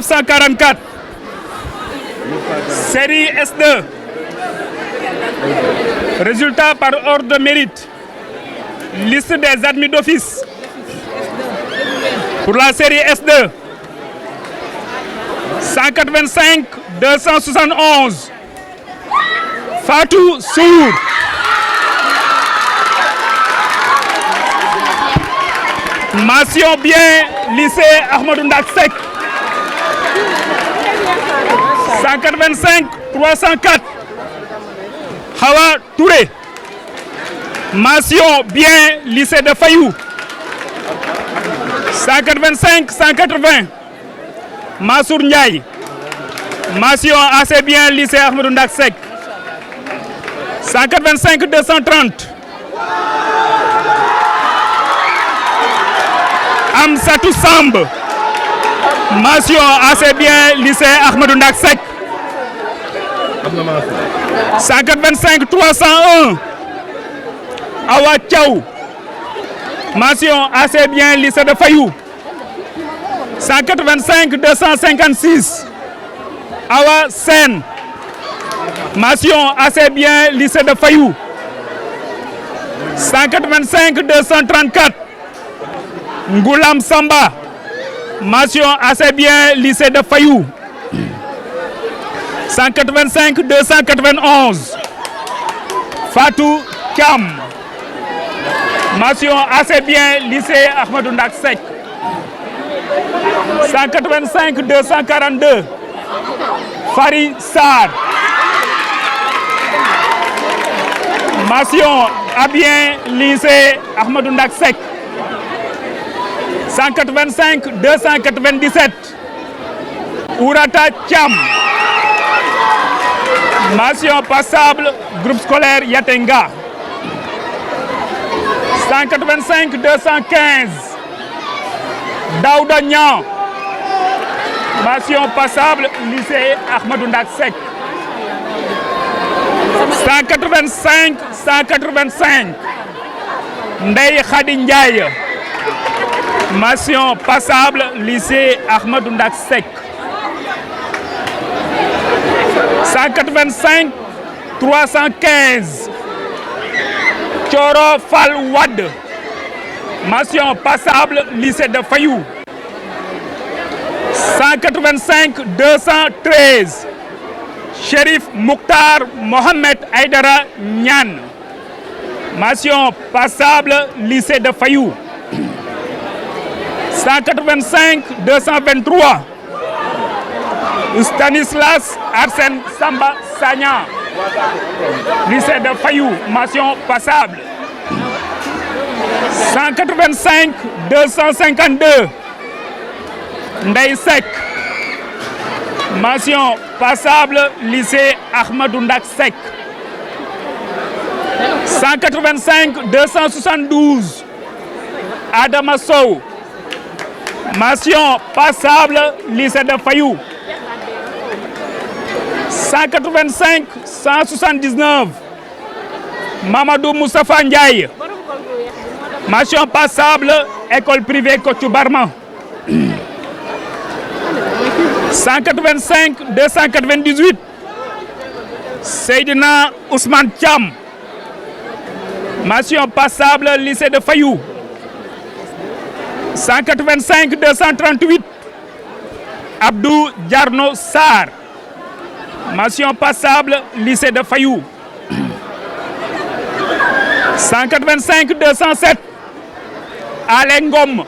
1944. Série S2. Résultat par ordre de mérite. Liste des admis d'office. Pour la série S2. 185 271. Fatou Sour. Mention bien, lycée Ahmadou Ndak Seck. 185 304. Hawa Touré. Mention bien, lycée de Fayou. 185 180. Massour Ndiaye. Mention assez bien, lycée Ahmadou Ndak Seck. 185 230. Amsatou Samb. Mention assez bien, lycée Ahmadou Ndak Seck. 185 301. Awa Thiaw. Mention assez bien, lycée de Fayou. 185 256. Awa Sen. Mention assez bien, lycée de Fayou. 185 234. Ngoulam Samba. Mention assez bien, lycée de Fayou. 185 291. Fatou Thiam. Mention assez bien, lycée Ahmadou Ndak Seck. 185 242. Fari Sarr. Mention à bien, lycée Ahmadou Ndak Seck. 185 297. Ourata Thiam. Mention passable, groupe scolaire Yatenga. 185 215. Daouda Niang. Mention passable, lycée Ahmadou Ndak Seck. 185 185. Ndeye Khady Ndiaye. Mention passable, lycée Ahmadou Ndak Seck. 185 315. Thioro Fall Wade. Mention passable, lycée de Fayou. 185 213. Chérif Mouktar Mohamed Aïdara Niane. Mention passable, lycée de Fayou. 185 223. Stanislas Arsène Samba Sagna. Lycée de Fayou. Mention passable. 185 252. Ndeye Seck. Mention passable, lycée Ahmadou Ndak Seck. 185 272. Adama Sow. Mention passable, lycée de Fayou. 185 179. Mamadou Moustapha Ndiaye. Mention passable, école privée Kocou Barma. 185 298. Seydina Ousmane Thiam. Mention passable, lycée de Fayou. 185 238. Abdou Diarno Sarr. Mention passable, lycée de Fayou. 185 207. Alain Ngom.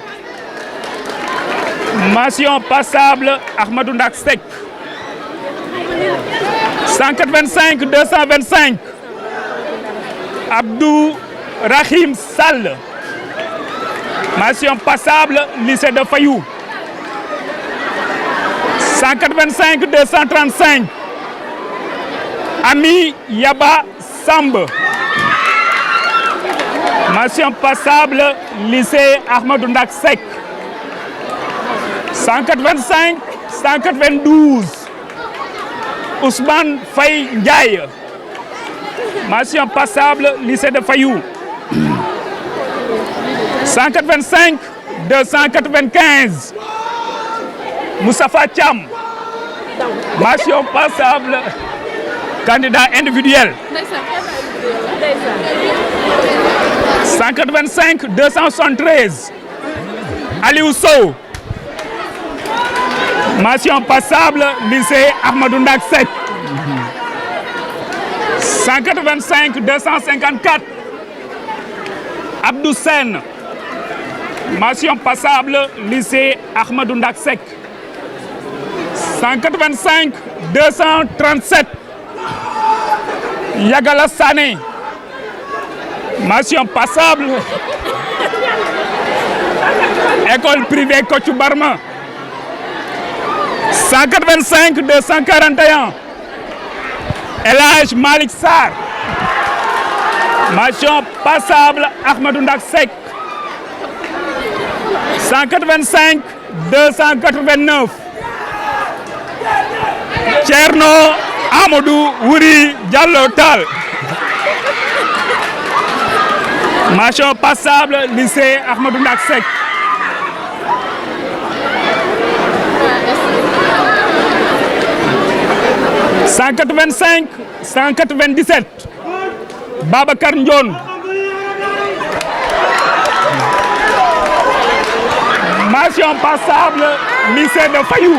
Mention passable, Ahmadou Ndak Seck. 185 225. Abdou Rahim Sall. Mention passable, lycée de Fayou. 185 235. Ami Yaba Samb. Mention passable, lycée Ahmadou Ndak Seck. 185 192. Ousmane Faye Ndiaye. Mention passable, lycée de Fayou. 185 295. Moustapha Thiam. Mention passable. Candidat individuel. 185 273. Aliou Sow. Mention passable lycée Ahmadou Ndak Seck. 185 254. Abdou Sen. Mention passable lycée Ahmadou Ndak Seck. 185 237. Yagala Sané. Mention passable. École privée Kocc Barma. 185 241. El Hadj Malick Sarr. Mention passable Ahmadou Ndak Seck. 185 289. Thierno Amadou Wuri Diallo Tall. Mention passable lycée Ahmadou Ndak Seck. 185 197. Babacar Ndione. Mention passable lycée de Fayou.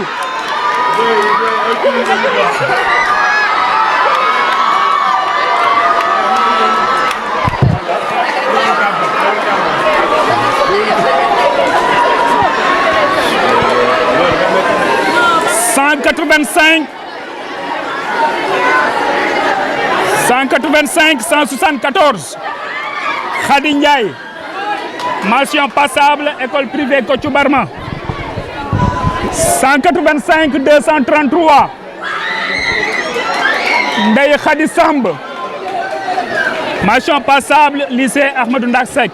185 174. Khady Ndiaye. Mention passable école privée Kocc Barma. 185 233. Ndeye Khady Samb. Mention passable lycée Ahmadou Ndak Seck.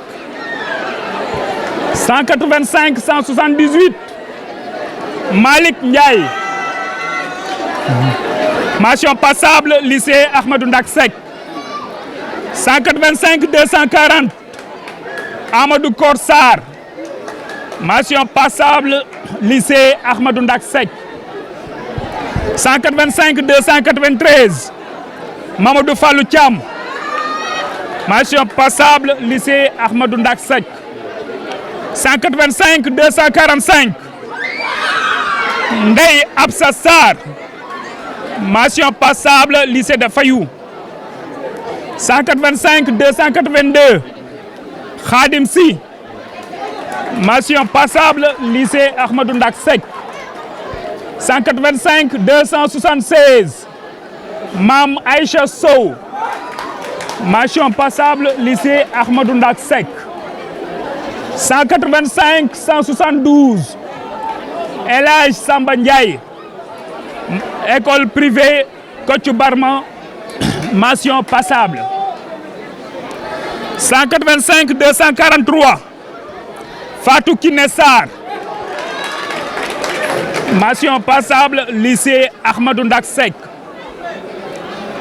185 178. Malick Ndiaye. Mention passable lycée Ahmadou Ndak Seck. 185 240. Amadou Kor Sarr. Mention passable lycée Ahmadou Ndak Seck. 185 293. Mamadou Fallou Thiam. Mention passable lycée Ahmadou Ndak Seck. 185 245. Ndeye Absa Sarr. Mention passable lycée de Fayou. 185 282. Khadim Sy. Mention passable lycée Ahmadou Ndak Seck. 185 276. Mam Aïcha Sow. Mention passable lycée Ahmadou Ndak Seck. 185 172. El Hadj Samba Ndiaye. École privée Kocc Barma. Mention passable. 185 243. Fatou Kiné Sarr. Mention passable lycée Ahmadou Ndak Seck.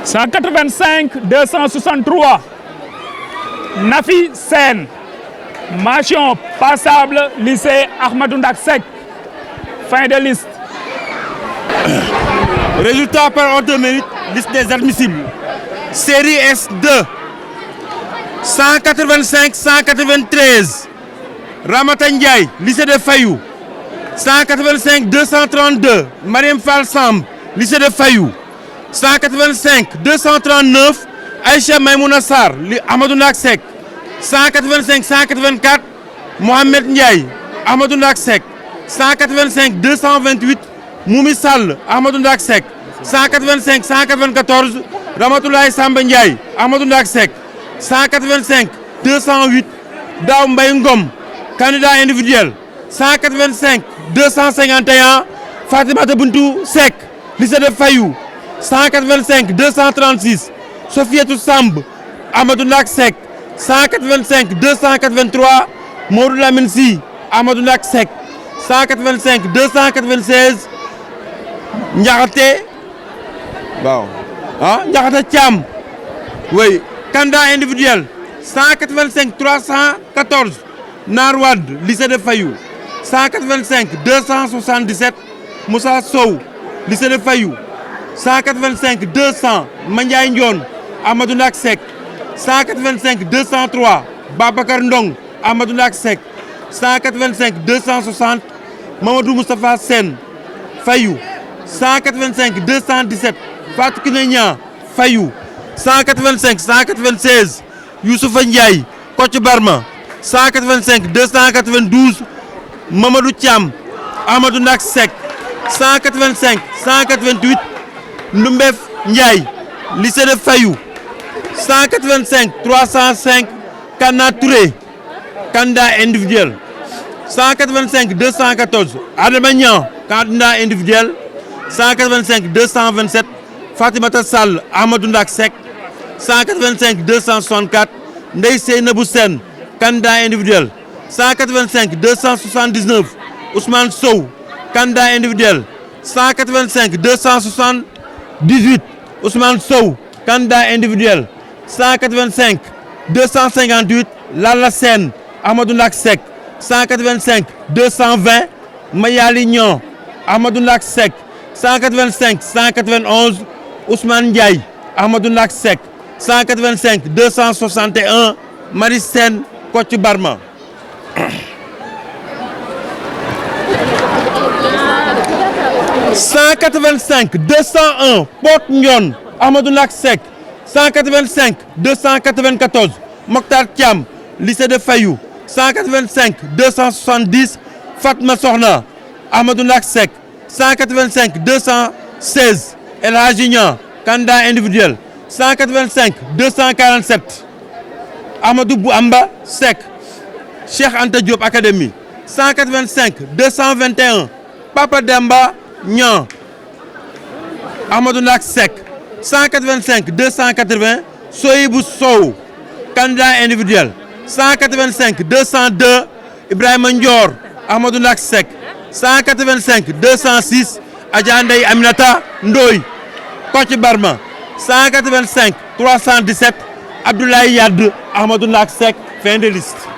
185 263. Nafi Sen. Mention passable lycée Ahmadou Ndak Seck. Fin de liste. Résultat par ordre de mérite, liste des admissibles. Série S2. 185 193. Ramata Ndiaye, lycée de Fayou. 185 232. Mariam Fall Samb, lycée de Fayou. 185 239. Aïcha Maïmouna Sarr, Ahmadou Ndak Seck. 185 184. Mohamed Ndiaye, Ahmadou Ndak Seck. 185 228. Moumi Sall, Ahmadou Ndak Seck. 185 194. Ramatoulaye Samba Ndiaye, Ahmadou Ndak Seck. 185 208. Daw Mbaye Ngom, candidat individuel. 185 251. Fatimata Buntou Seck, lycée de Fayou. 185 236. Sofietou Samb, Ahmadou Ndak Seck. 185 283. Modou Lamine Sy, Ahmadou Ndak Seck. 185 296. Ndiakhate waaw Ndiakhate Thiam oui candidat individuel. 185 314. Nar Wade, lycée de Fayou. 185 277. Moussa Sow lycée de Fayou 185 200 Mandiaye Ndione Amadou Ndak Seck 185 203 Babacar Ndong Amadou Ndak Seck 185 260 Mamadou Moustapha Sène Fayou 185 217 Fatou Kiné Niang Fayou 185 196 Youssoufa Ndiaye Kocc Barma 185 292 Mamadou Thiam Amadou Ndak Seck 185 188 Ndumbef Ndiaye lycée de Fayou 185 305 Kana Touré candidat individuel 185 214 Adama Niang candidat individuel 185 227 Fatimata Sall Amadou Ndak Seck 185 264 Ndeye Seynabou Sène candidat individuel 185 279 Ousmane Sow candidat individuel 185 278 Ousmane Sow candidat individuel 185 258 Lalla Sène Amadou Ndak Seck 185 220 Mayali Niang Amadou Ndak Seck 185 191 Ousmane Ndiaye Amadou Ndak Seck 185 261 Marie Sène Kocc Barma. « 185 201 Pot Ndione Amadou Ndak Seck 185 294 Mokhtar Thiam lycée de Fayou 185 270 Fatma Sokhna Amadou Ndak Seck 185 216 El Hadji Niang candidat individuel 185 247 Amadou Bouamba Seck Cheikh Anta Diop Académie 185 221 Papa Demba Niang Amadou Ndak Seck 185 280 Soyibou Sow candidat individuel 185 202 Ibrahima Ndior Amadou Ndak Seck 185 206 Adja Ndeye Aminata Ndoye Kocc Barma 185 317 Abdoulaye Yade Amadou Ndak Seck fin de liste.